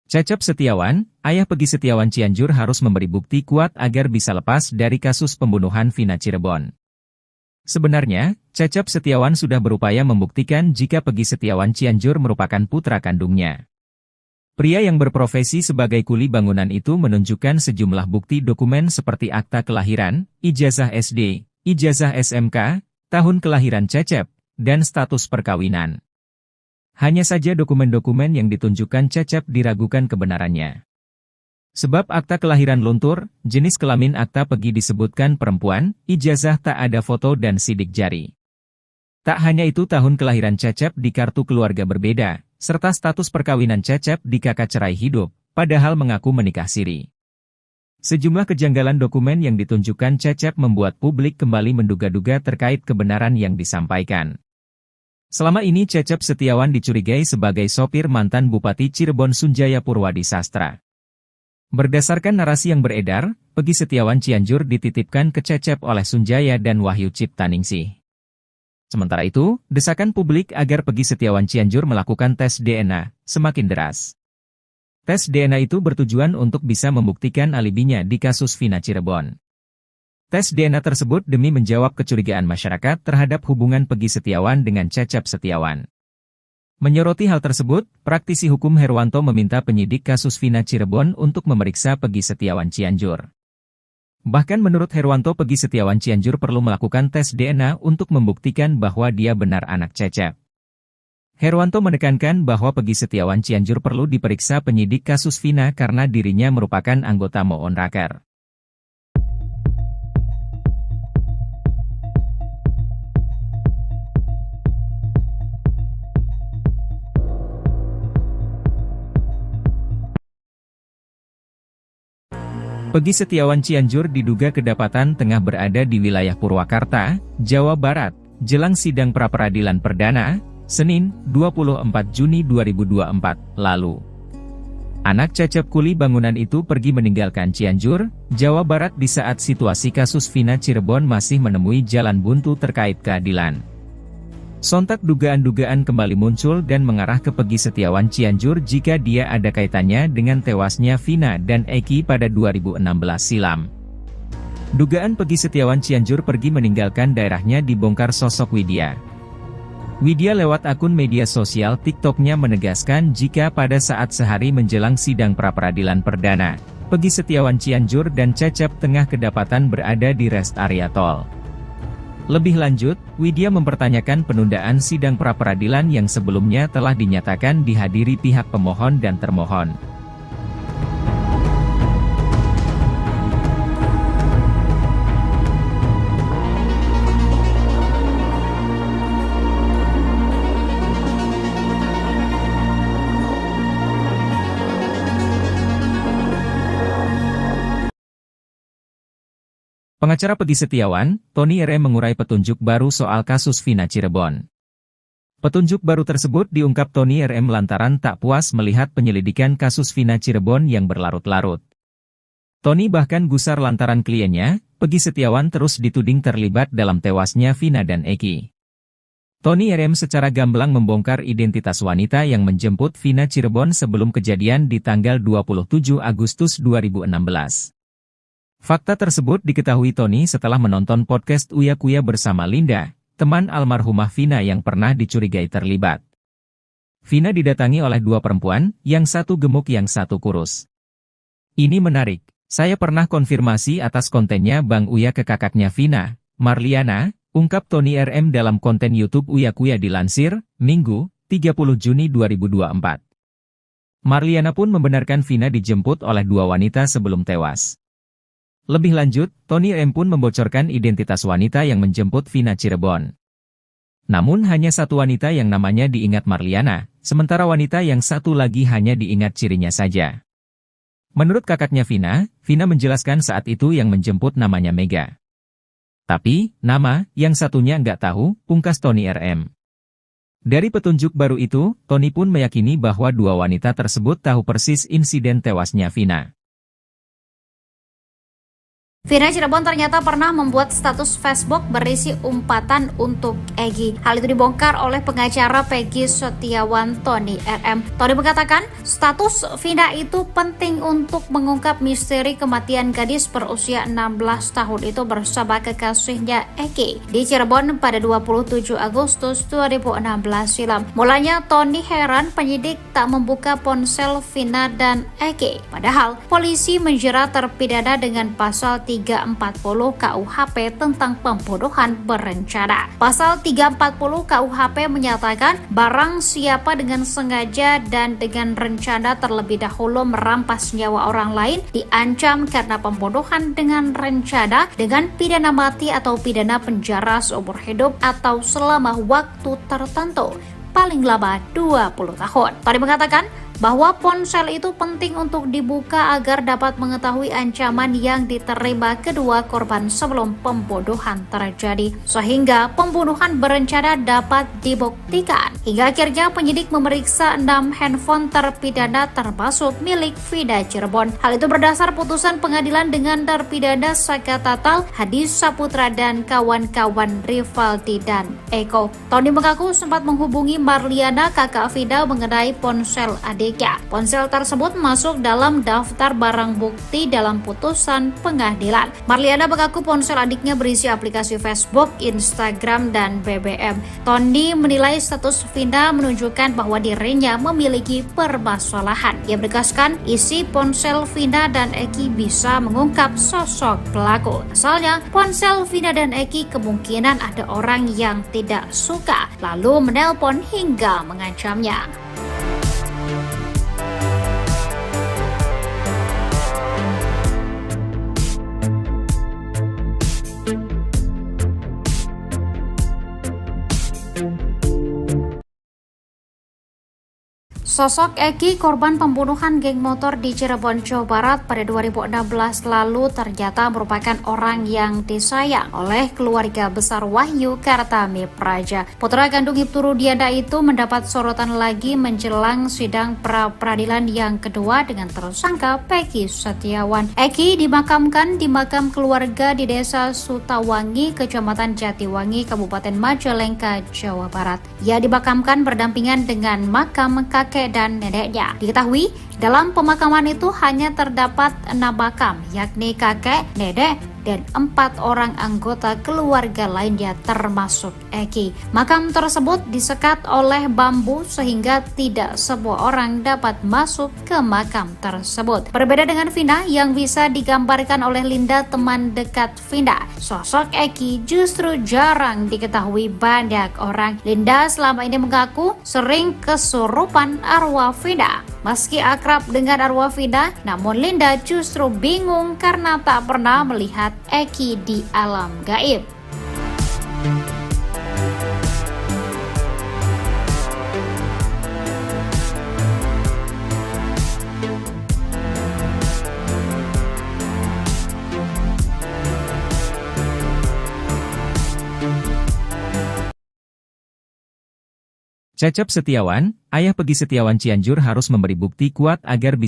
Cecep Setiawan, ayah Peggy Setiawan Cianjur harus memberi bukti kuat agar bisa lepas dari kasus pembunuhan Vina Cirebon. Sebenarnya, Cecep Setiawan sudah berupaya membuktikan jika Peggy Setiawan Cianjur merupakan putra kandungnya. Pria yang berprofesi sebagai kuli bangunan itu menunjukkan sejumlah bukti dokumen seperti akta kelahiran, ijazah SD, ijazah SMK, tahun kelahiran Cecep, dan status perkawinan. Hanya saja dokumen-dokumen yang ditunjukkan Cecep diragukan kebenarannya. Sebab akta kelahiran luntur, jenis kelamin akta Peggy disebutkan perempuan, ijazah tak ada foto dan sidik jari. Tak hanya itu, tahun kelahiran Cecep di kartu keluarga berbeda, serta status perkawinan Cecep di kakak cerai hidup, padahal mengaku menikah siri. Sejumlah kejanggalan dokumen yang ditunjukkan Cecep membuat publik kembali menduga-duga terkait kebenaran yang disampaikan. Selama ini Cecep Setiawan dicurigai sebagai sopir mantan Bupati Cirebon Sunjaya Purwadi Sastra. Berdasarkan narasi yang beredar, Peggy Setiawan Cianjur dititipkan ke Cecep oleh Sunjaya dan Wahyu Ciptaningsih. Sementara itu, desakan publik agar Peggy Setiawan Cianjur melakukan tes DNA semakin deras. Tes DNA itu bertujuan untuk bisa membuktikan alibinya di kasus Vina Cirebon. Tes DNA tersebut demi menjawab kecurigaan masyarakat terhadap hubungan Peggy Setiawan dengan Cecep Setiawan. Menyoroti hal tersebut, praktisi hukum Herwanto meminta penyidik kasus Vina Cirebon untuk memeriksa Peggy Setiawan Cianjur. Bahkan menurut Herwanto, Peggy Setiawan Cianjur perlu melakukan tes DNA untuk membuktikan bahwa dia benar anak Cecep. Herwanto menekankan bahwa Peggy Setiawan Cianjur perlu diperiksa penyidik kasus Vina karena dirinya merupakan anggota Moonraker. Peggy Setiawan Cianjur diduga kedapatan tengah berada di wilayah Purwakarta, Jawa Barat, jelang sidang pra-peradilan perdana, Senin, 24 Juni 2024, lalu. Anak Cecep kuli bangunan itu pergi meninggalkan Cianjur, Jawa Barat di saat situasi kasus Vina Cirebon masih menemui jalan buntu terkait keadilan. Sontak dugaan-dugaan kembali muncul dan mengarah ke Peggy Setiawan Cianjur jika dia ada kaitannya dengan tewasnya Vina dan Eki pada 2016 silam. Dugaan Peggy Setiawan Cianjur pergi meninggalkan daerahnya dibongkar sosok Widya. Widya lewat akun media sosial TikToknya menegaskan jika pada saat sehari menjelang sidang pra-peradilan perdana, Peggy Setiawan Cianjur dan Cecep tengah kedapatan berada di rest area tol. Lebih lanjut, Widya mempertanyakan penundaan sidang pra-peradilan yang sebelumnya telah dinyatakan dihadiri pihak pemohon dan termohon. Pengacara Peggy Setiawan, Tony RM mengurai petunjuk baru soal kasus Vina Cirebon. Petunjuk baru tersebut diungkap Tony RM lantaran tak puas melihat penyelidikan kasus Vina Cirebon yang berlarut-larut. Tony bahkan gusar lantaran kliennya, Peggy Setiawan terus dituding terlibat dalam tewasnya Vina dan Eki. Tony RM secara gamblang membongkar identitas wanita yang menjemput Vina Cirebon sebelum kejadian di tanggal 27 Agustus 2016. Fakta tersebut diketahui Tony setelah menonton podcast Uya Kuya bersama Linda, teman almarhumah Vina yang pernah dicurigai terlibat. Vina didatangi oleh dua perempuan, yang satu gemuk yang satu kurus. Ini menarik, saya pernah konfirmasi atas kontennya Bang Uya ke kakaknya Vina, Marliana, ungkap Tony RM dalam konten YouTube Uya Kuya dilansir, Minggu, 30 Juni 2024. Marliana pun membenarkan Vina dijemput oleh dua wanita sebelum tewas. Lebih lanjut, Tony M pun membocorkan identitas wanita yang menjemput Vina Cirebon. Namun hanya satu wanita yang namanya diingat Marliana, sementara wanita yang satu lagi hanya diingat cirinya saja. Menurut kakaknya Vina, Vina menjelaskan saat itu yang menjemput namanya Mega. Tapi, nama yang satunya nggak tahu, pungkas Tony RM. Dari petunjuk baru itu, Tony pun meyakini bahwa dua wanita tersebut tahu persis insiden tewasnya Vina. Vina Cirebon ternyata pernah membuat status Facebook berisi umpatan untuk Egy. Hal itu dibongkar oleh pengacara Peggy Setiawan Tony RM. Tony mengatakan, status Vina itu penting untuk mengungkap misteri kematian gadis berusia 16 tahun itu bersama kekasihnya Egy di Cirebon pada 27 Agustus 2016 silam. Mulanya Tony heran penyidik tak membuka ponsel Vina dan Egy. Padahal polisi menjerat terpidana dengan pasal 340 KUHP tentang pembunuhan berencana. Pasal 340 KUHP menyatakan barang siapa dengan sengaja dan dengan rencana terlebih dahulu merampas nyawa orang lain diancam karena pembunuhan dengan rencana dengan pidana mati atau pidana penjara seumur hidup atau selama waktu tertentu, paling lama 20 tahun. Tadi mengatakan bahwa ponsel itu penting untuk dibuka agar dapat mengetahui ancaman yang diterima kedua korban sebelum pembunuhan terjadi, sehingga pembunuhan berencana dapat dibuktikan. Hingga akhirnya penyidik memeriksa 6 handphone terpidana termasuk milik Vina Cirebon. Hal itu berdasar putusan pengadilan dengan terpidana Saka Tatal, Hadi Saputra dan kawan-kawan Rivaldi dan Eko. Tony mengaku sempat menghubungi Marliana, kakak Vina, mengenai ponsel adik. Ponsel tersebut masuk dalam daftar barang bukti dalam putusan pengadilan. Marliana mengaku ponsel adiknya berisi aplikasi Facebook, Instagram, dan BBM. Tony menilai status Vina menunjukkan bahwa dirinya memiliki permasalahan. Ia menegaskan isi ponsel Vina dan Egy bisa mengungkap sosok pelaku. Asalnya, ponsel Vina dan Egy kemungkinan ada orang yang tidak suka, lalu menelpon hingga mengancamnya. Sosok Egy, korban pembunuhan geng motor di Cirebon, Jawa Barat pada 2016 lalu ternyata merupakan orang yang disayang oleh keluarga besar Wahyu Kartami Praja. Putra kandung Ibtu Rudiana itu mendapat sorotan lagi menjelang sidang pra-peradilan yang kedua dengan tersangka Peggy Setiawan. Egy dimakamkan di makam keluarga di Desa Sutawangi, Kecamatan Jatiwangi, Kabupaten Majalengka, Jawa Barat. Ia dimakamkan berdampingan dengan makam kakek dan neneknya. Diketahui dalam pemakaman itu hanya terdapat 6 makam, yakni kakek, nenek, dan 4 orang anggota keluarga lainnya termasuk Egy. Makam tersebut disekat oleh bambu sehingga tidak semua orang dapat masuk ke makam tersebut. Berbeda dengan Vina yang bisa digambarkan oleh Linda, teman dekat Vina, sosok Egy justru jarang diketahui banyak orang. Linda selama ini mengaku sering kesurupan arwah Vina. Meski akrab dengan arwah Vina, namun Linda justru bingung karena tak pernah melihat Egy di alam gaib. Cecep Setiawan, ayah Peggy Setiawan Cianjur harus memberi bukti kuat agar bisa